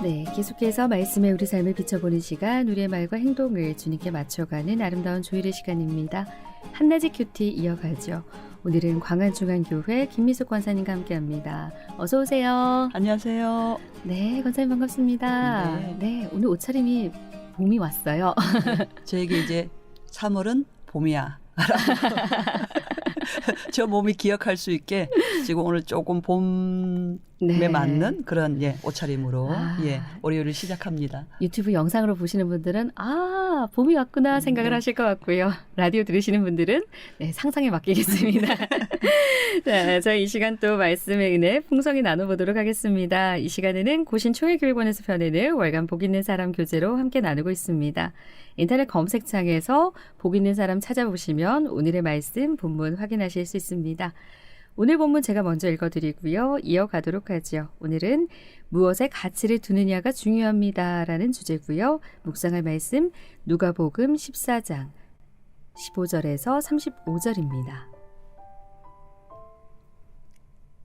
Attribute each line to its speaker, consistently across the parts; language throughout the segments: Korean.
Speaker 1: 네, 계속해서 말씀에 우리 삶을 비춰보는 시간, 우리의 말과 행동을 주님께 맞춰가는 아름다운 조율의 시간입니다. 한낮의 큐티 이어가죠. 오늘은 광안중앙교회 김미숙 권사님과 함께합니다. 어서 오세요.
Speaker 2: 안녕하세요.
Speaker 1: 네, 권사님 반갑습니다. 네, 오늘 옷차림이 봄이 왔어요.
Speaker 2: 네, 저에게 이제 3월은 봄이야. 저 몸이 기억할 수 있게 지금 오늘 조금 봄에
Speaker 1: 네.
Speaker 2: 맞는 그런 옷차림으로 월요일을 시작합니다.
Speaker 1: 유튜브 영상으로 보시는 분들은 봄이 왔구나 생각을 하실 것 같고요. 라디오 들으시는 분들은 상상에 맡기겠습니다. 자, 저희 이 시간 또 말씀의 은혜 풍성히 나눠보도록 하겠습니다. 이 시간에는 고신총회교육원에서 펴내는 월간 복 있는 사람 교재로 함께 나누고 있습니다. 인터넷 검색창에서 복 있는 사람 찾아보시면 오늘의 말씀 본문 확인하실 수 있습니다. 오늘 본문 제가 먼저 읽어드리고요. 이어가도록 하죠. 오늘은 무엇에 가치를 두느냐가 중요합니다라는 주제고요. 묵상할 말씀 누가복음 14장 15절에서 35절입니다.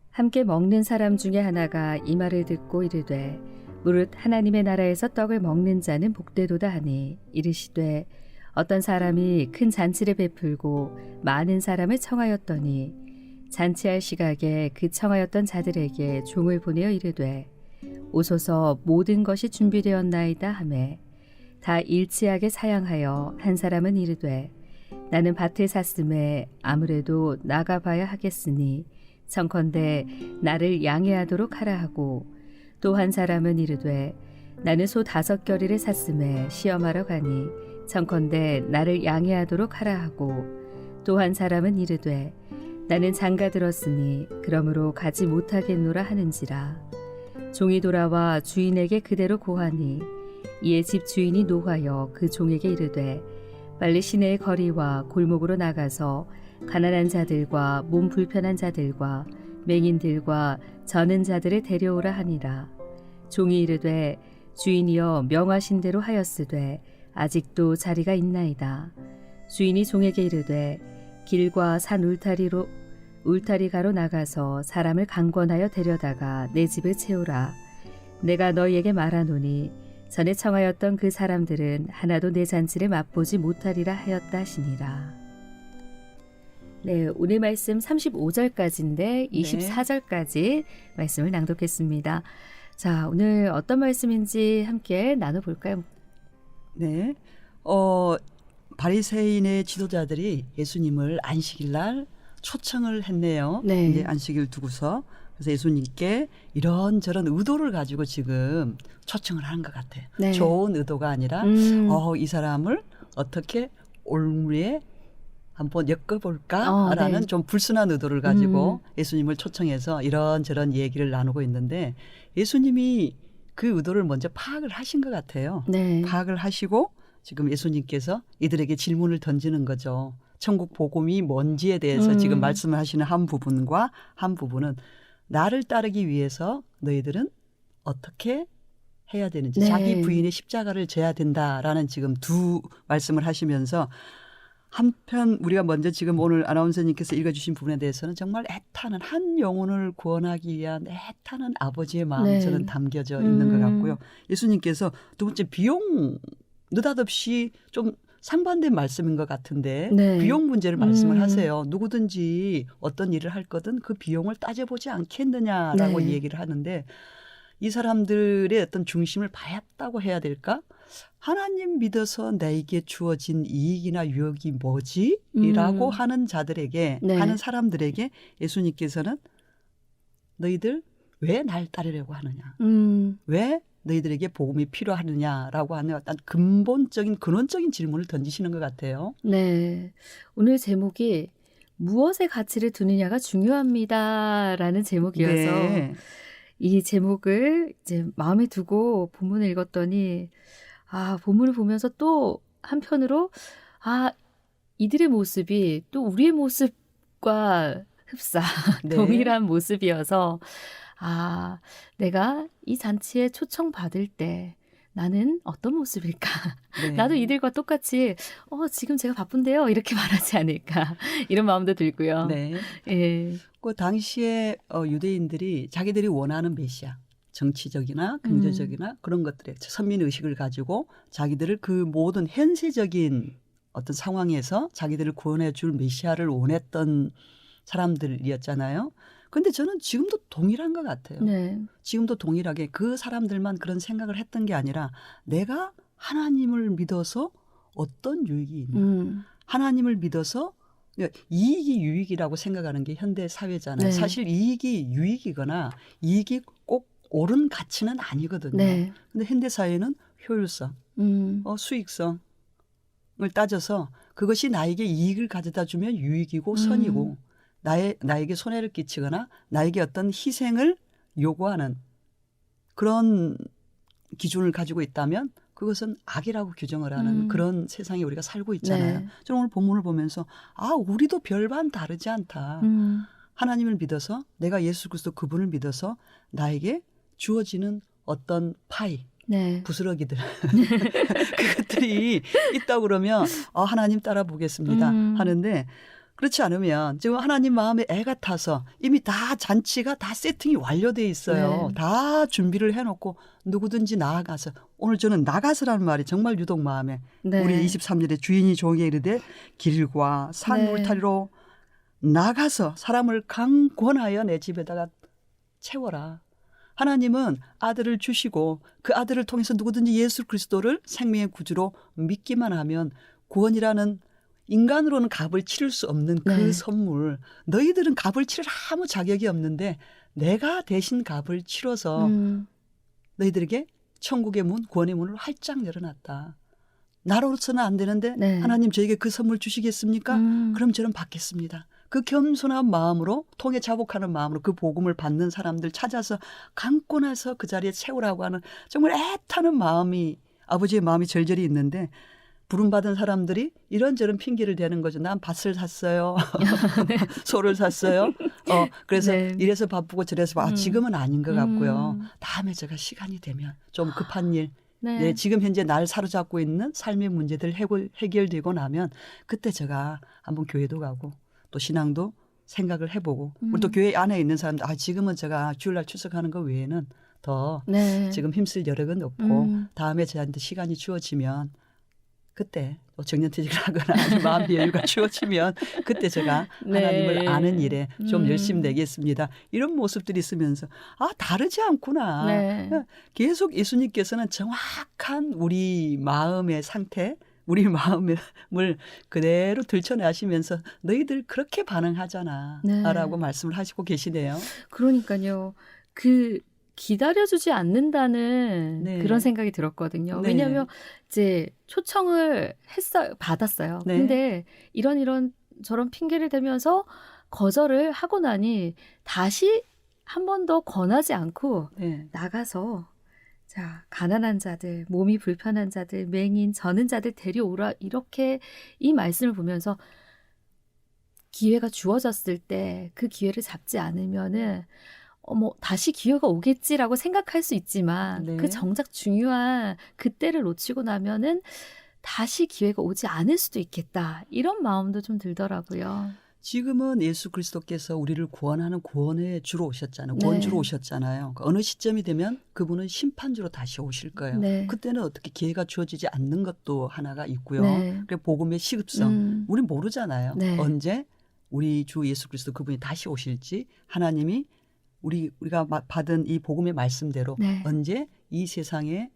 Speaker 1: 함께 먹는 사람 중에 하나가 이 말을 듣고 이르되 무릇 하나님의 나라에서 떡을 먹는 자는 복되도다 하니 이르시되 어떤 사람이 큰 잔치를 베풀고 많은 사람을 청하였더니 잔치할 시각에 그 청하였던 자들에게 종을 보내어 이르되 오소서 모든 것이 준비되었나이다 하매 다 일치하게 사양하여 한 사람은 이르되 나는 밭을 샀음에 아무래도 나가봐야 하겠으니 청컨대 나를 양해하도록 하라 하고 또 한 사람은 이르되 나는 소 5겨리를 샀음에 시험하러 가니 청컨대 나를 양해하도록 하라 하고 또 한 사람은 이르되 나는 장가 들었으니 그러므로 가지 못하겠노라 하는지라. 종이 돌아와 주인에게 그대로 고하니 이에 집 주인이 노하여 그 종에게 이르되 빨리 시내의 거리와 골목으로 나가서 가난한 자들과 몸 불편한 자들과 맹인들과 저는 자들을 데려오라 하니라. 종이 이르되 주인이여 명하신 대로 하였으되 아직도 자리가 있나이다. 주인이 종에게 이르되 길과 산 울타리가로 나가서 사람을 강권하여 데려다가 내 집을 채우라. 내가 너희에게 말하노니 전에 청하였던 그 사람들은 하나도 내 잔치를 맛보지 못하리라 하였다 하시니라. 네, 오늘 말씀 35절까지인데 24절까지 말씀을 낭독했습니다. 자, 오늘 어떤 말씀인지 함께 나눠볼까요?
Speaker 2: 네, 바리새인의 지도자들이 예수님을 안식일 날 초청을 했네요.
Speaker 1: 네.
Speaker 2: 이제 안식일 두고서 그래서 예수님께 이런저런 의도를 가지고 지금 초청을 하는 것 같아요.
Speaker 1: 네.
Speaker 2: 좋은 의도가 아니라 이 사람을 어떻게 올무에 한번 엮어볼까라는
Speaker 1: 네.
Speaker 2: 좀 불순한 의도를 가지고 예수님을 초청해서 이런저런 얘기를 나누고 있는데 예수님이 그 의도를 먼저 파악을 하신 것 같아요.
Speaker 1: 네.
Speaker 2: 파악을 하시고 지금 예수님께서 이들에게 질문을 던지는 거죠. 천국 복음이 뭔지에 대해서 지금 말씀을 하시는 한 부분과 한 부분은 나를 따르기 위해서 너희들은 어떻게 해야 되는지
Speaker 1: 네.
Speaker 2: 자기 부인의 십자가를 져야 된다라는 지금 두 말씀을 하시면서 한편 우리가 먼저 지금 오늘 아나운서님께서 읽어주신 부분에 대해서는 정말 애타는 한 영혼을 구원하기 위한 애타는 아버지의 마음이 저는 담겨져 있는 것 같고요. 예수님께서 두 번째 비용 느닷없이 좀 상반된 말씀인 것 같은데 비용 문제를 말씀을 하세요. 누구든지 어떤 일을 할 거든 그 비용을 따져보지 않겠느냐라고 얘기를 하는데 이 사람들의 어떤 중심을 봐야겠다고 해야 될까? 하나님 믿어서 나에게 주어진 이익이나 유익이 뭐지? 이라고 하는 자들에게 하는 사람들에게 예수님께서는 너희들 왜 날 따르려고 하느냐? 왜 너희들에게 복음이 필요하느냐라고 하는 어떤 근본적인 근원적인 질문을 던지시는 것 같아요.
Speaker 1: 네, 오늘 제목이 무엇에 가치를 두느냐가 중요합니다라는 제목이어서 이 제목을 이제 마음에 두고 본문을 읽었더니 본문을 보면서 또 한편으로 이들의 모습이 또 우리의 모습과 흡사 동일한 모습이어서 내가 이 잔치에 초청받을 때 나는 어떤 모습일까? 나도 이들과 똑같이 지금 제가 바쁜데요 이렇게 말하지 않을까 이런 마음도 들고요.
Speaker 2: 네. 그 당시에 유대인들이 자기들이 원하는 메시아 정치적이나 경제적이나 그런 것들에 선민의식을 가지고 자기들을 그 모든 현세적인 어떤 상황에서 자기들을 구원해 줄 메시아를 원했던 사람들이었잖아요. 그런데 저는 지금도 동일한 것 같아요.
Speaker 1: 네.
Speaker 2: 지금도 동일하게 그 사람들만 그런 생각을 했던 게 아니라 내가 하나님을 믿어서 어떤 유익이 있나. 하나님을 믿어서 이익이 유익이라고 생각하는 게 현대 사회잖아요.
Speaker 1: 네.
Speaker 2: 사실 이익이 유익이거나 이익이 꼭 옳은 가치는 아니거든요.
Speaker 1: 네.
Speaker 2: 근데 현대 사회는 효율성, 수익성을 따져서 그것이 나에게 이익을 가져다 주면 유익이고 선이고 나에게 손해를 끼치거나 나에게 어떤 희생을 요구하는 그런 기준을 가지고 있다면 그것은 악이라고 규정을 하는 그런 세상에 우리가 살고 있잖아요.
Speaker 1: 네.
Speaker 2: 저는 오늘 본문을 보면서 우리도 별반 다르지 않다. 하나님을 믿어서 내가 예수 그리스도 그분을 믿어서 나에게 주어지는 어떤 파이,
Speaker 1: 네.
Speaker 2: 부스러기들 그것들이 있다고 그러면 하나님 따라 보겠습니다 하는데 그렇지 않으면 지금 하나님 마음에 애가 타서 이미 다 잔치가 다 세팅이 완료돼 있어요.
Speaker 1: 네.
Speaker 2: 다 준비를 해놓고 누구든지 나아가서 오늘 저는 나가서라는 말이 정말 유독 마음에
Speaker 1: 네.
Speaker 2: 우리 23절에 주인이 종에게 이르되 길과 산
Speaker 1: 네.
Speaker 2: 울타리로 나가서 사람을 강권하여 내 집에다가 채워라. 하나님은 아들을 주시고 그 아들을 통해서 누구든지 예수 그리스도를 생명의 구주로 믿기만 하면 구원이라는 인간으로는 값을 치를 수 없는 그
Speaker 1: 네.
Speaker 2: 선물. 너희들은 값을 치를 아무 자격이 없는데 내가 대신 값을 치러서 너희들에게 천국의 문, 구원의 문을 활짝 열어놨다. 나로서는 안 되는데
Speaker 1: 네.
Speaker 2: 하나님 저에게 그 선물 주시겠습니까? 그럼 저는 받겠습니다. 그 겸손한 마음으로 통해 자복하는 마음으로 그 복음을 받는 사람들 찾아서 강권해서 그 자리에 채우라고 하는 정말 애타는 마음이 아버지의 마음이 절절히 있는데 부름받은 사람들이 이런저런 핑계를 대는 거죠. 난 밭을 샀어요. 소를 샀어요. 그래서
Speaker 1: 네.
Speaker 2: 이래서 바쁘고 저래서 바쁘고 지금은 아닌 것 같고요. 다음에 제가 시간이 되면 좀 급한 일
Speaker 1: 네.
Speaker 2: 지금 현재 날 사로잡고 있는 삶의 문제들 해결되고 나면 그때 제가 한번 교회도 가고 또 신앙도 생각을 해보고 우리 또 교회 안에 있는 사람들 지금은 제가 주일날 출석하는 거 외에는 더
Speaker 1: 네.
Speaker 2: 지금 힘쓸 여력은 없고 다음에 저한테 시간이 주어지면 그때 또 정년퇴직을 하거나 아주 마음의 여유가 주어지면 그때 제가
Speaker 1: 네.
Speaker 2: 하나님을 아는 일에 좀 열심히 내겠습니다. 이런 모습들이 있으면서 다르지 않구나.
Speaker 1: 네.
Speaker 2: 계속 예수님께서는 정확한 우리 마음의 상태 우리 마음을 그대로 들춰내시면서 너희들 그렇게 반응하잖아
Speaker 1: 네.
Speaker 2: 라고 말씀을 하시고 계시네요.
Speaker 1: 그러니까요. 기다려주지 않는다는
Speaker 2: 네.
Speaker 1: 그런 생각이 들었거든요.
Speaker 2: 네.
Speaker 1: 왜냐하면 이제 초청을 받았어요.
Speaker 2: 네.
Speaker 1: 근데 이런 저런 핑계를 대면서 거절을 하고 나니 다시 한 번 더 권하지 않고
Speaker 2: 네.
Speaker 1: 나가서 자, 가난한 자들, 몸이 불편한 자들, 맹인, 저는 자들 데려오라 이렇게 이 말씀을 보면서 기회가 주어졌을 때 그 기회를 잡지 않으면은 다시 기회가 오겠지라고 생각할 수 있지만
Speaker 2: 네.
Speaker 1: 그 정작 중요한 그때를 놓치고 나면은 다시 기회가 오지 않을 수도 있겠다. 이런 마음도 좀 들더라고요.
Speaker 2: 지금은 예수 그리스도께서 우리를 구원하는 구원의 주로 오셨잖아요.
Speaker 1: 네.
Speaker 2: 구원주로 오셨잖아요. 어느 시점이 되면 그분은 심판주로 다시 오실 거예요.
Speaker 1: 네.
Speaker 2: 그때는 어떻게 기회가 주어지지 않는 것도 하나가 있고요.
Speaker 1: 네.
Speaker 2: 그리고 복음의 시급성. 우린 모르잖아요.
Speaker 1: 네.
Speaker 2: 언제 우리 주 예수 그리스도 그분이 다시 오실지 하나님이 우리가 받은 이 복음의 말씀대로
Speaker 1: 네.
Speaker 2: 언제 이 세상에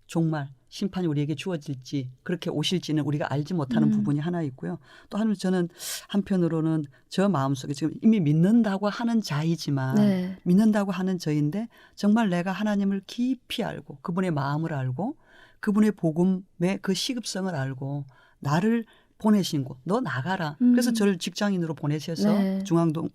Speaker 2: 종말 심판이 우리에게 주어질지 그렇게 오실지는 우리가 알지 못하는 부분이 하나 있고요. 또 하나는 저는 한편으로는 저 마음속에 지금 이미 믿는다고 하는 자이지만
Speaker 1: 네.
Speaker 2: 믿는다고 하는 저인데 정말 내가 하나님을 깊이 알고 그분의 마음을 알고 그분의 복음의 그 시급성을 알고 나를 보내신 곳, 너 나가라. 그래서 저를 직장인으로 보내셔서
Speaker 1: 네.
Speaker 2: 중앙동,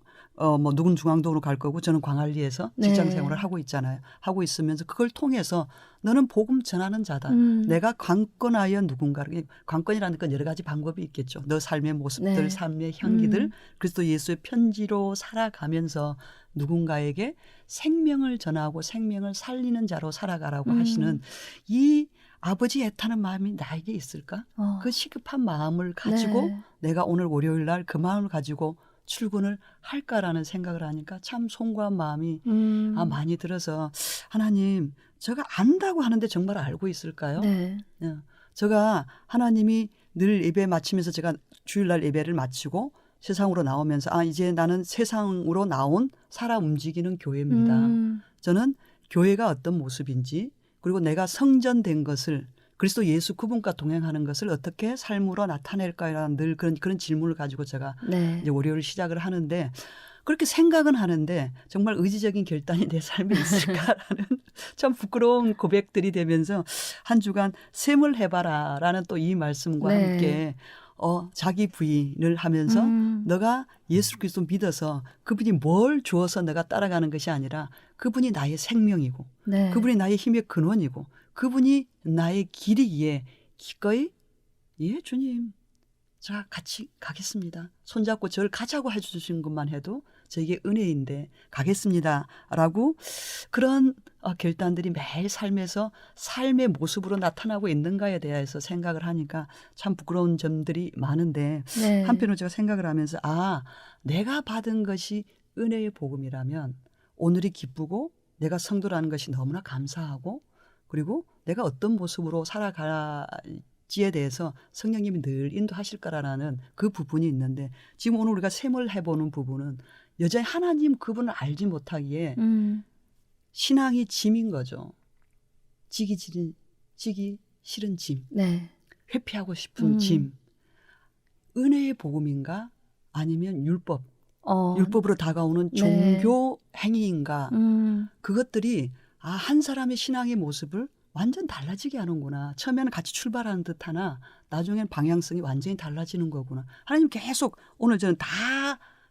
Speaker 2: 누군 중앙동으로 갈 거고 저는 광안리에서 직장
Speaker 1: 네.
Speaker 2: 생활을 하고 있잖아요. 하고 있으면서 그걸 통해서 너는 복음 전하는 자다. 내가 관건하여 누군가를, 관건이라는 건 여러 가지 방법이 있겠죠. 너 삶의 모습들,
Speaker 1: 네.
Speaker 2: 삶의 향기들, 그리스도 예수의 편지로 살아가면서 누군가에게 생명을 전하고 생명을 살리는 자로 살아가라고 하시는 이 아버지 애타는 마음이 나에게 있을까? 그 시급한 마음을 가지고
Speaker 1: 네.
Speaker 2: 내가 오늘 월요일 날 그 마음을 가지고 출근을 할까라는 생각을 하니까 참 송구한 마음이 많이 들어서 하나님 제가 안다고 하는데 정말 알고 있을까요?
Speaker 1: 네.
Speaker 2: 제가 하나님이 늘 예배 마치면서 제가 주일날 예배를 마치고 세상으로 나오면서 이제 나는 세상으로 나온 살아 움직이는 교회입니다. 저는 교회가 어떤 모습인지 그리고 내가 성전된 것을 그리스도 예수 그분과 동행하는 것을 어떻게 삶으로 나타낼까라는 늘 그런 질문을 가지고 제가
Speaker 1: 네.
Speaker 2: 이제 월요일 시작을 하는데 그렇게 생각은 하는데 정말 의지적인 결단이 내 삶에 있을까라는 참 부끄러운 고백들이 되면서 한 주간 셈을 해봐라라는 또 이 말씀과
Speaker 1: 네.
Speaker 2: 함께 자기 부인을 하면서 너가 예수 그리스도 믿어서 그분이 뭘 주어서 내가 따라가는 것이 아니라 그분이 나의 생명이고
Speaker 1: 네.
Speaker 2: 그분이 나의 힘의 근원이고 그분이 나의 길이기에 기꺼이 예 주님 자 같이 가겠습니다. 손잡고 저를 가자고 해주신 것만 해도 저에게 은혜인데 가겠습니다라고 그런 결단들이 매일 삶에서 삶의 모습으로 나타나고 있는가에 대해서 생각을 하니까 참 부끄러운 점들이 많은데
Speaker 1: 네.
Speaker 2: 한편으로 제가 생각을 하면서 내가 받은 것이 은혜의 복음이라면 오늘이 기쁘고 내가 성도라는 것이 너무나 감사하고 그리고 내가 어떤 모습으로 살아가지에 대해서 성령님이 늘 인도하실 거라는 그 부분이 있는데 지금 오늘 우리가 셈을 해보는 부분은 여전히 하나님 그분을 알지 못하기에 신앙이 짐인 거죠. 지기 싫은 짐,
Speaker 1: 네.
Speaker 2: 회피하고 싶은 짐. 은혜의 복음인가 아니면 율법으로 다가오는
Speaker 1: 네.
Speaker 2: 종교 행위인가. 그것들이 한 사람의 신앙의 모습을 완전 달라지게 하는구나. 처음에는 같이 출발하는 듯하나 나중엔 방향성이 완전히 달라지는 거구나. 하나님 계속 오늘 저는 다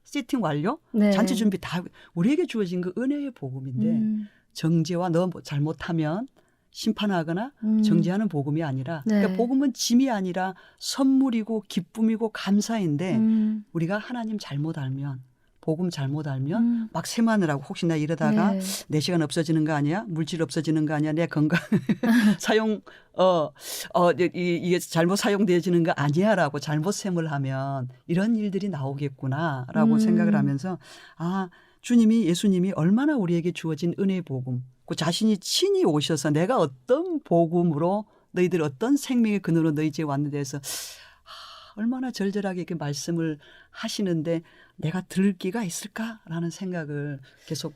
Speaker 2: 세팅 완료,
Speaker 1: 네.
Speaker 2: 잔치 준비 다 우리에게 주어진 그 은혜의 복음인데 정죄와 너 잘못하면 심판하거나 정죄하는 복음이 아니라
Speaker 1: 네.
Speaker 2: 그러니까 복음은 짐이 아니라 선물이고 기쁨이고 감사인데 우리가 하나님 잘못 알면 복음 잘못 알면 막 세마느라고 혹시나 이러다가
Speaker 1: 네.
Speaker 2: 내 시간 없어지는 거 아니야? 물질 없어지는 거 아니야? 내 건강 사용 이게 잘못 사용되어지는 거 아니야라고 잘못 셈을 하면 이런 일들이 나오겠구나라고 생각을 하면서 주님이 예수님이 얼마나 우리에게 주어진 은혜의 복음 그 자신이 친히 오셔서 내가 어떤 복음으로 너희들 어떤 생명의 근원으로 너희 집에 왔는데 해서 얼마나 절절하게 이렇게 말씀을 하시는데 내가 들을 기가 있을까라는 생각을 계속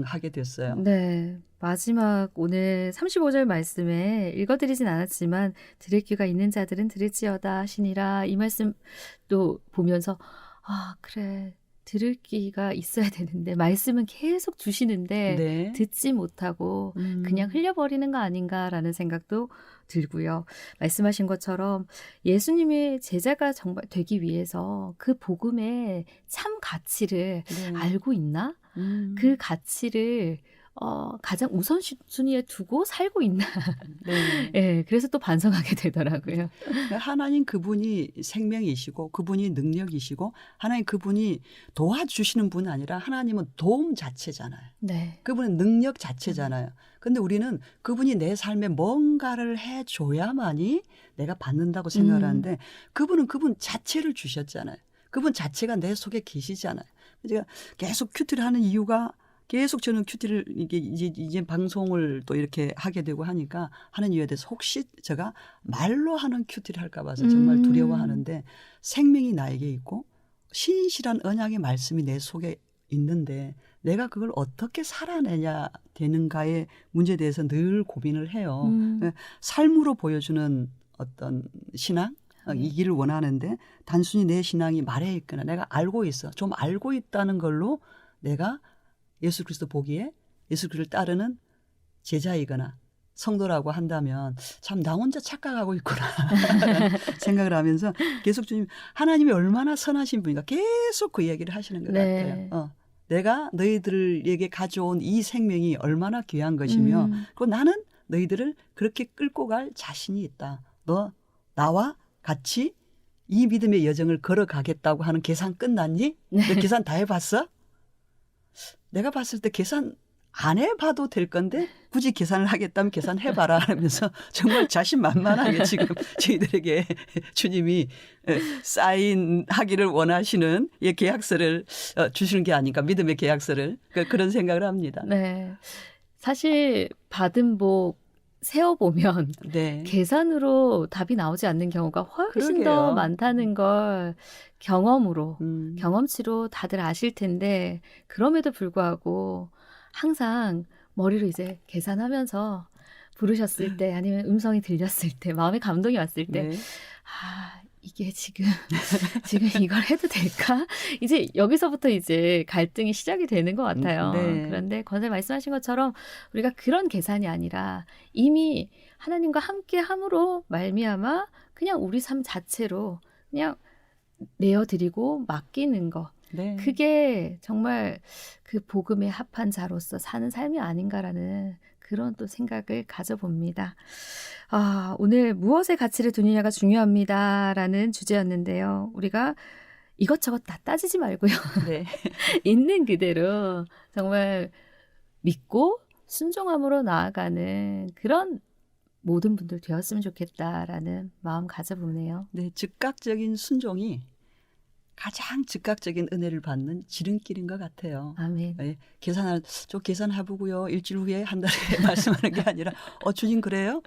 Speaker 2: 하게 됐어요.
Speaker 1: 네. 마지막 오늘 35절 말씀에 읽어드리진 않았지만 들을 귀가 있는 자들은 들을지어다 하시니라 이 말씀 또 보면서 그래 들을 귀가 있어야 되는데 말씀은 계속 주시는데
Speaker 2: 네.
Speaker 1: 듣지 못하고 그냥 흘려버리는 거 아닌가라는 생각도 들고요. 말씀하신 것처럼 예수님의 제자가 정말 되기 위해서 그 복음의 참 가치를
Speaker 2: 네.
Speaker 1: 알고 있나? 그 가치를 가장 우선순위에 두고 살고 있나?
Speaker 2: 네.
Speaker 1: 네, 그래서 또 반성하게 되더라고요.
Speaker 2: 하나님 그분이 생명이시고 그분이 능력이시고 하나님 그분이 도와주시는 분 아니라 하나님은 도움 자체잖아요.
Speaker 1: 네.
Speaker 2: 그분은 능력 자체잖아요. 근데 우리는 그분이 내 삶에 뭔가를 해줘야만이 내가 받는다고 생각을 하는데 그분은 그분 자체를 주셨잖아요. 그분 자체가 내 속에 계시잖아요. 제가 계속 큐티를 하는 이유가 계속 저는 큐티를 이제 방송을 또 이렇게 하게 되고 하니까 하는 이유에 대해서 혹시 제가 말로 하는 큐티를 할까 봐서 정말 두려워하는데 생명이 나에게 있고 신실한 언약의 말씀이 내 속에 있는데 내가 그걸 어떻게 살아내야 되는가의 문제에 대해서 늘 고민을 해요. 삶으로 보여주는 어떤 신앙? 이기를 원하는데 단순히 내 신앙이 말에 있거나 내가 알고 있어. 좀 알고 있다는 걸로 내가 예수 그리스도 보기에 예수 그리스도를 따르는 제자이거나 성도라고 한다면 참 나 혼자 착각하고 있구나 생각을 하면서 계속 주님 하나님이 얼마나 선하신 분인가 계속 그 얘기를 하시는 것
Speaker 1: 네.
Speaker 2: 같아요. 내가 너희들에게 가져온 이 생명이 얼마나 귀한 것이며 그리고 나는 너희들을 그렇게 끌고 갈 자신이 있다. 너 나와 같이 이 믿음의 여정을 걸어가겠다고 하는 계산 끝났니?
Speaker 1: 네.
Speaker 2: 너 계산 다 해봤어? 내가 봤을 때 계산 안 해봐도 될 건데 굳이 계산을 하겠다면 계산해봐라 하면서 정말 자신만만하게 지금 저희들에게 주님이 사인하기를 원하시는 이 계약서를 주시는 게 아닌가, 믿음의 계약서를 그런 생각을 합니다.
Speaker 1: 네. 사실 받은 복 세어보면
Speaker 2: 네.
Speaker 1: 계산으로 답이 나오지 않는 경우가 훨씬 더
Speaker 2: 그러게요.
Speaker 1: 많다는 걸 경험으로,
Speaker 2: 음.
Speaker 1: 경험치로 다들 아실 텐데 그럼에도 불구하고 항상 머리로 이제 계산하면서 부르셨을 때 아니면 음성이 들렸을 때 마음에 감동이 왔을 때
Speaker 2: 네.
Speaker 1: 이게 지금 이걸 해도 될까? 이제 여기서부터 이제 갈등이 시작이 되는 것 같아요.
Speaker 2: 네.
Speaker 1: 그런데 권사님 말씀하신 것처럼 우리가 그런 계산이 아니라 이미 하나님과 함께 함으로 말미암아 그냥 우리 삶 자체로 그냥 내어드리고 맡기는 것.
Speaker 2: 네.
Speaker 1: 그게 정말 그 복음에 합한 자로서 사는 삶이 아닌가라는 그런 또 생각을 가져봅니다. 오늘 무엇의 가치를 두느냐가 중요합니다라는 주제였는데요. 우리가 이것저것 다 따지지 말고요.
Speaker 2: 네.
Speaker 1: 있는 그대로 정말 믿고 순종함으로 나아가는 그런 모든 분들 되었으면 좋겠다라는 마음 가져보네요.
Speaker 2: 네, 즉각적인 순종이 가장 즉각적인 은혜를 받는 지름길인 것 같아요.
Speaker 1: 아멘.
Speaker 2: 네, 좀 계산해보고요. 일주일 후에 한 달에 말씀하는 게 아니라 주님 그래요?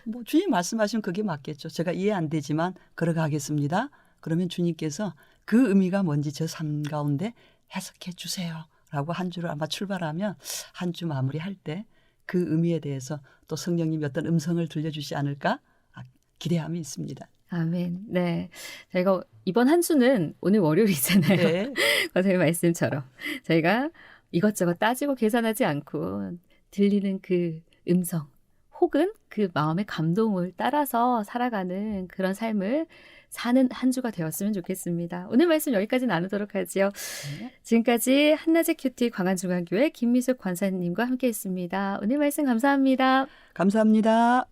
Speaker 2: 뭐 주님 말씀하시면 그게 맞겠죠. 제가 이해 안 되지만 걸어가겠습니다. 그러면 주님께서 그 의미가 뭔지 저 삶 가운데 해석해 주세요. 라고 한 주를 아마 출발하면 한 주 마무리할 때 그 의미에 대해서 또 성령님이 어떤 음성을 들려주시지 않을까 기대함이 있습니다.
Speaker 1: 아멘. 네. 저희가 이번 한 주는 오늘 월요일이잖아요.
Speaker 2: 네.
Speaker 1: 선생님 말씀처럼 저희가 이것저것 따지고 계산하지 않고 들리는 그 음성 혹은 그 마음의 감동을 따라서 살아가는 그런 삶을 사는 한 주가 되었으면 좋겠습니다. 오늘 말씀 여기까지 나누도록 하죠.
Speaker 2: 네.
Speaker 1: 지금까지 한낮의 큐티 광안중앙교회 김미숙 권사님과 함께했습니다. 오늘 말씀 감사합니다.
Speaker 2: 감사합니다.